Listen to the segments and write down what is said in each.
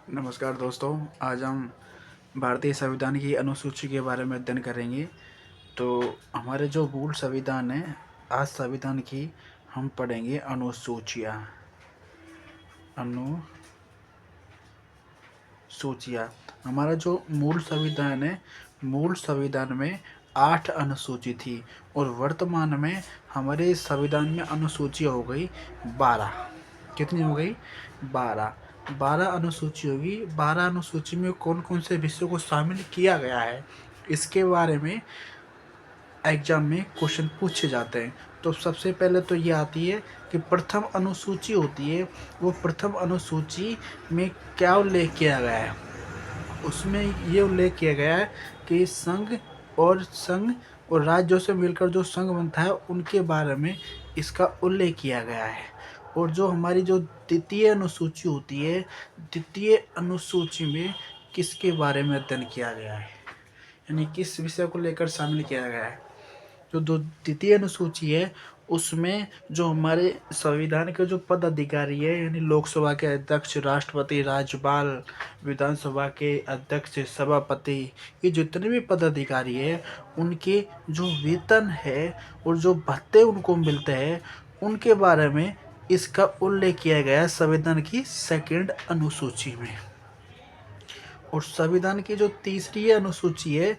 नमस्कार दोस्तों, आज हम भारतीय संविधान की अनुसूची के बारे में अध्ययन करेंगे। तो हमारे जो मूल संविधान है, आज संविधान की हम पढ़ेंगे अनुसूचियाँ। अनुसूचियाँ हमारा जो मूल संविधान है, मूल संविधान में 8 अनुसूची थी और वर्तमान में हमारे संविधान में अनुसूचियाँ हो गई 12। कितनी हो गई? 12। 12 अनुसूची होगी। 12 अनुसूची में कौन कौन से विषयों को शामिल किया गया है, इसके बारे में एग्जाम में क्वेश्चन पूछे जाते हैं। तो सबसे पहले तो ये आती है कि प्रथम अनुसूची होती है, वो प्रथम अनुसूची में क्या उल्लेख किया गया है। उसमें ये उल्लेख किया गया है कि संघ और राज्यों से मिलकर जो संघ बनता है, उनके बारे में इसका उल्लेख किया गया है। और जो हमारी जो द्वितीय अनुसूची होती है, द्वितीय अनुसूची में किसके बारे में अध्ययन किया गया है, यानी किस विषय को लेकर शामिल किया गया है। जो दो द्वितीय अनुसूची है, उसमें जो हमारे संविधान के जो पद अधिकारी है, यानी लोकसभा के अध्यक्ष, राष्ट्रपति, राज्यपाल, विधानसभा के अध्यक्ष, सभापति, ये जितने भी पद अधिकारी है, उनके जो वेतन है और जो भत्ते उनको मिलते हैं, उनके बारे में इसका उल्लेख किया गया है संविधान की सेकंड अनुसूची में। और संविधान की जो तीसरी अनुसूची है,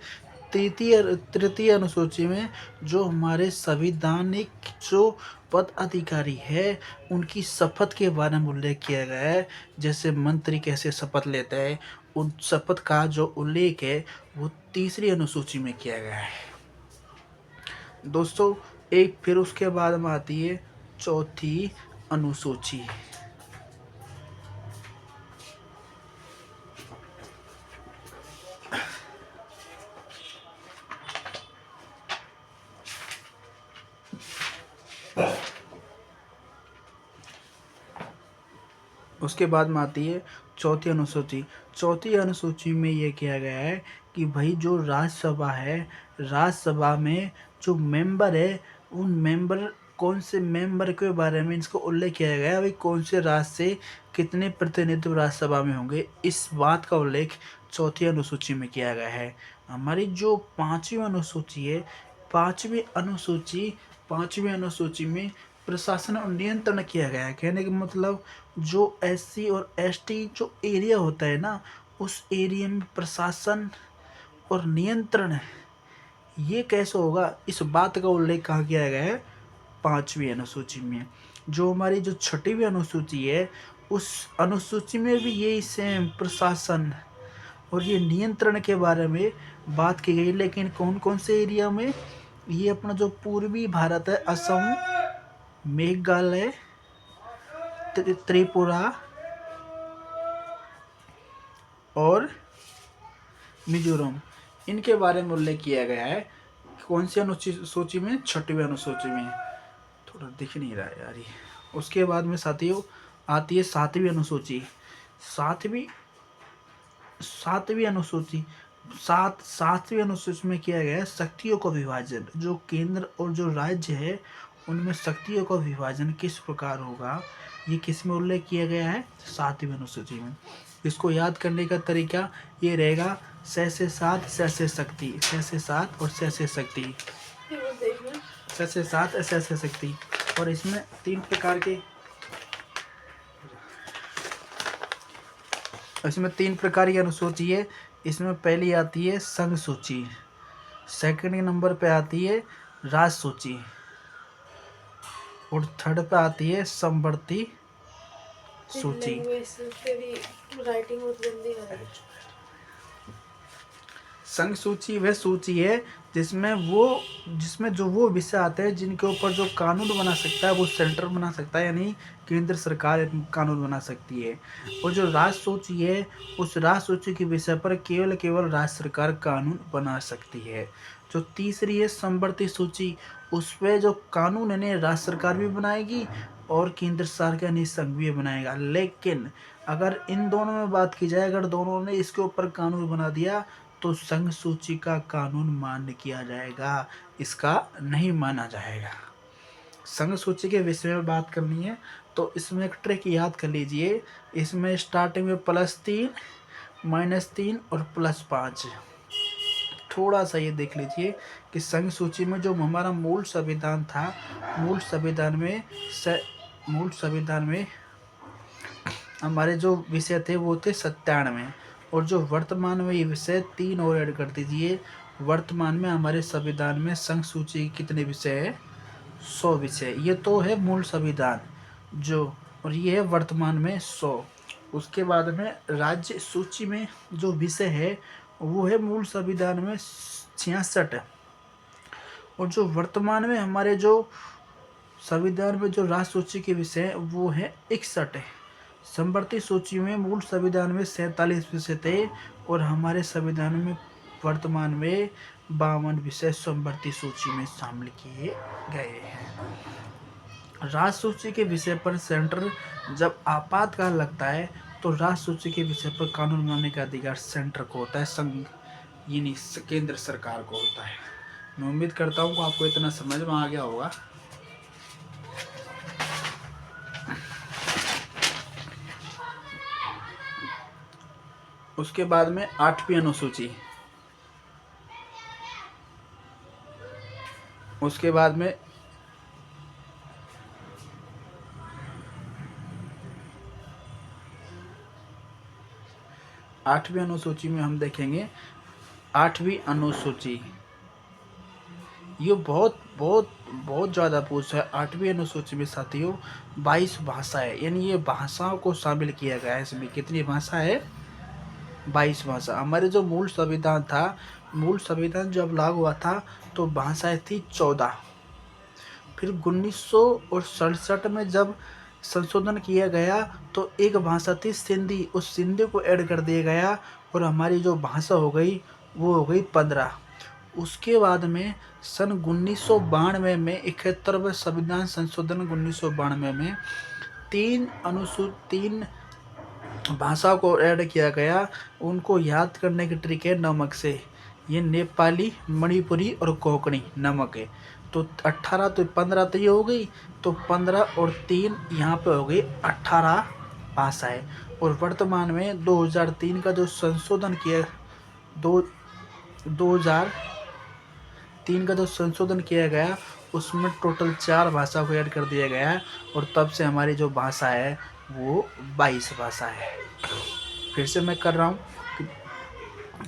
तृतीय अनुसूची में जो हमारे संविधानिक जो पद अधिकारी है, उनकी शपथ के बारे में उल्लेख किया गया है। जैसे मंत्री कैसे शपथ लेते हैं, उन शपथ का जो उल्लेख है वो तीसरी अनुसूची में किया गया है दोस्तों। एक फिर उसके बाद में आती है चौथी अनुसूची। उसके बाद में आती है चौथी अनुसूची। चौथी अनुसूची में ये किया गया है कि भाई जो राज्यसभा है, राज्यसभा में जो मेंबर है, उन मेंबर कौन से मेंबर के बारे में इसको उल्लेख किया गया है, भाई कौन से राज्य से कितने प्रतिनिधित्व राज्यसभा में होंगे, इस बात का उल्लेख चौथी अनुसूची में किया गया है। हमारी जो पांचवी अनुसूची है, पांचवी अनुसूची में प्रशासन और नियंत्रण किया गया है। कहने का मतलब जो एससी और एसटी जो एरिया होता है ना, उस एरिया में प्रशासन और नियंत्रण ये कैसे होगा, इस बात का उल्लेख कहाँ किया गया है? पांचवी अनुसूची में। जो हमारी जो छठवीं अनुसूची है, उस अनुसूची में भी यही सेम प्रशासन और ये नियंत्रण के बारे में बात की गई। लेकिन कौन कौन से एरिया में? ये अपना जो पूर्वी भारत है, असम, मेघालय, त्रिपुरा और मिजोरम, इनके बारे में उल्लेख किया गया है। कौन सी अनुसूची में? छठवीं अनुसूची में। थोड़ा दिख नहीं रहा है यार ये। उसके बाद में साथियों आती है सातवीं अनुसूची। सातवीं सातवीं अनुसूची सातवीं अनुसूची में किया गया है शक्तियों का विभाजन। जो केंद्र और जो राज्य है, उनमें शक्तियों का विभाजन किस प्रकार होगा, ये किस में उल्लेख किया गया है? सातवीं अनुसूची में। इसको याद करने का तरीका ये रहेगा, से सात, से शक्ति, से सात और से शक्ति, से सात, से शक्ति। और इसमें तीन प्रकार की अनुसूची है। इसमें पहली आती है संघ सूची, सेकंड नंबर पे आती है राज सूची, और थर्ड पे आती है समवर्ती सूची। संघ सूची वह सूची है जिसमें जो वो विषय आते हैं जिनके ऊपर जो कानून बना सकता है वो सेंटर बना सकता है, यानी केंद्र सरकार कानून बना सकती है। और जो राज सूची है, उस राज सूची के विषय पर केवल राज्य सरकार कानून बना सकती है। जो तीसरी है समवर्ती सूची, उस पर जो कानून है राज्य सरकार भी बनाएगी और केंद्र सरकार यानी संघ भी बनाएगा। लेकिन अगर इन दोनों में बात की जाए, अगर दोनों ने इसके ऊपर कानून बना दिया तो संघ सूची का कानून मान्य किया जाएगा, इसका नहीं माना जाएगा। संघ सूची के विषय में बात करनी है तो इसमें एक ट्रिक याद कर लीजिए, इसमें स्टार्टिंग में +3, -3 और +5। थोड़ा सा ये देख लीजिए कि संघ सूची में जो हमारा मूल संविधान था, मूल संविधान में मूल संविधान में हमारे जो विषय थे वो थे 97, और जो वर्तमान में ये विषय 3 और ऐड कर दीजिए। वर्तमान में हमारे संविधान में संघ सूची के कितने विषय है? 100 विषय। ये तो है मूल संविधान जो, और ये है वर्तमान में 100। उसके बाद में राज्य सूची में जो विषय है वो है मूल संविधान में 66, और जो वर्तमान में हमारे जो संविधान में जो राज्य सूची के विषय है वो है 61 है। समवर्ती सूची में मूल संविधान में 47 विषय थे, और हमारे संविधान में वर्तमान में 52 विषय समवर्ती सूची में शामिल किए गए हैं। राज्य सूची के विषय पर सेंटर जब आपातकाल लगता है तो राज्य सूची के विषय पर कानून बनाने का अधिकार सेंटर को होता है, संघ यानी केंद्र सरकार को होता है। मैं उम्मीद करता हूँ कि आपको इतना समझ में आ गया होगा। उसके बाद में 8वीं अनुसूची, उसके बाद में 8वीं अनुसूची में हम देखेंगे 8वीं अनुसूची, ये बहुत बहुत बहुत ज़्यादा पूछ है। 8वीं अनुसूची में साथियों 22 भाषा है, यानी ये भाषाओं को शामिल किया गया है। इसमें कितनी भाषा है? 22 भाषा। हमारे जो मूल संविधान था, मूल संविधान जब लागू हुआ था तो भाषाएं थी 14। फिर 1967 में जब संशोधन किया गया तो एक भाषा थी सिंधी, उस सिंधी को ऐड कर दिया गया, और हमारी जो भाषा हो गई वो हो गई 15। उसके बाद में सन 1992 में 71वें संविधान संशोधन 1992 में 3 भाषा को ऐड किया गया। उनको याद करने की ट्रिक है नमक से। ये नेपाली, मणिपुरी और कोंकणी नमक है। तो 18 तो 15 तो ये हो गई, तो 15 और 3 यहाँ पे हो गई 18 भाषाएं। और वर्तमान में 2003 का जो संशोधन किया 2003 का जो संशोधन किया गया उसमें टोटल 4 भाषा को ऐड कर दिया गया है, और तब से हमारी जो भाषा है वो 22 भाषा है। फिर से मैं कर रहा हूँ कि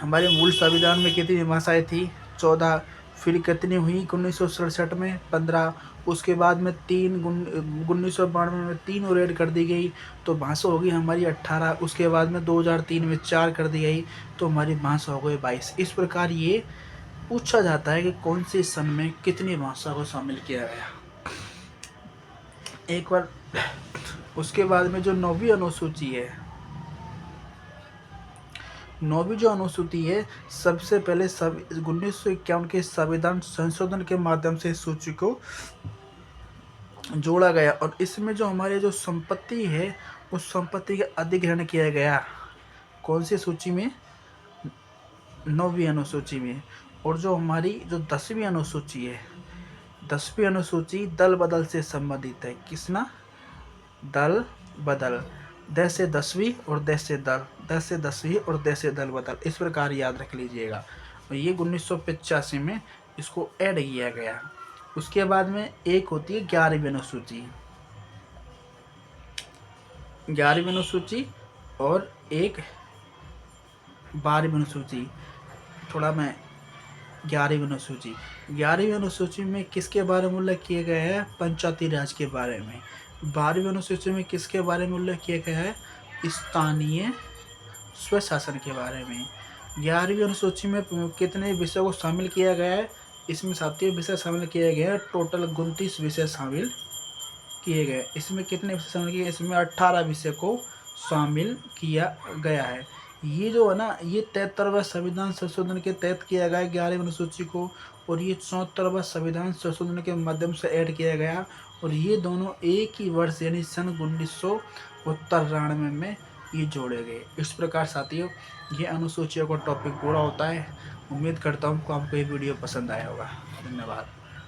हमारे मूल संविधान में कितनी भाषाएं थी? 14। फिर कितनी हुई 1967 में? 15। उसके बाद में 1992 में 3 और ऐड कर दी गई, तो भाषा होगी हमारी 18। उसके बाद में 2003 में 4 कर दी गई, तो हमारी भाषा हो गई 22। इस प्रकार ये पूछा जाता है कि कौन से सन में कितनी भाषा को शामिल किया गया। एक बार उसके बाद में जो 9वीं अनुसूची है, 9वीं जो अनुसूची है, सबसे पहले 1951 के संविधान संशोधन के माध्यम से इस सूची को जोड़ा गया, और इसमें जो हमारे जो संपत्ति है उस संपत्ति का अधिग्रहण किया गया। कौन सी सूची में? 9वीं अनुसूची में। और जो हमारी जो 10वीं अनुसूची है, 10वीं अनुसूची दल बदल से संबंधित है। किसना? दल बदल। द से 10वीं और द से दल, द से 10वीं और द से दल बदल, इस प्रकार याद रख लीजिएगा। और ये 1985 में इसको ऐड किया गया। उसके बाद में एक होती है 11वीं अनुसूची, 11वीं अनुसूची, और एक 12वीं अनुसूची। थोड़ा मैं 11वीं अनुसूची, 11वीं अनुसूची में किसके बारे में उल्लेख किया गया है? पंचायती राज के बारे में। 12वीं अनुसूची में किसके बारे में उल्लेख किया गया है? स्थानीय स्वशासन के बारे में। 11वीं अनुसूची में कितने विषयों को शामिल किया गया है? इसमें 7 विषय शामिल किए गए हैं। टोटल 29 विषय शामिल किए गए। इसमें कितने विषय शामिल किए? इसमें 18 विषय को शामिल किया गया है। ये जो है ना, ये 73वां संविधान संशोधन के तहत किया गया 11वीं अनुसूची को, और ये 74वां संविधान संशोधन के माध्यम से ऐड किया गया, और ये दोनों एक ही वर्ष यानी सन 1993 में ये जोड़े गए। इस प्रकार साथियों ये अनुसूचियों का टॉपिक पूरा होता है। उम्मीद करता हूँ कि आपको ये वीडियो पसंद आया होगा। धन्यवाद।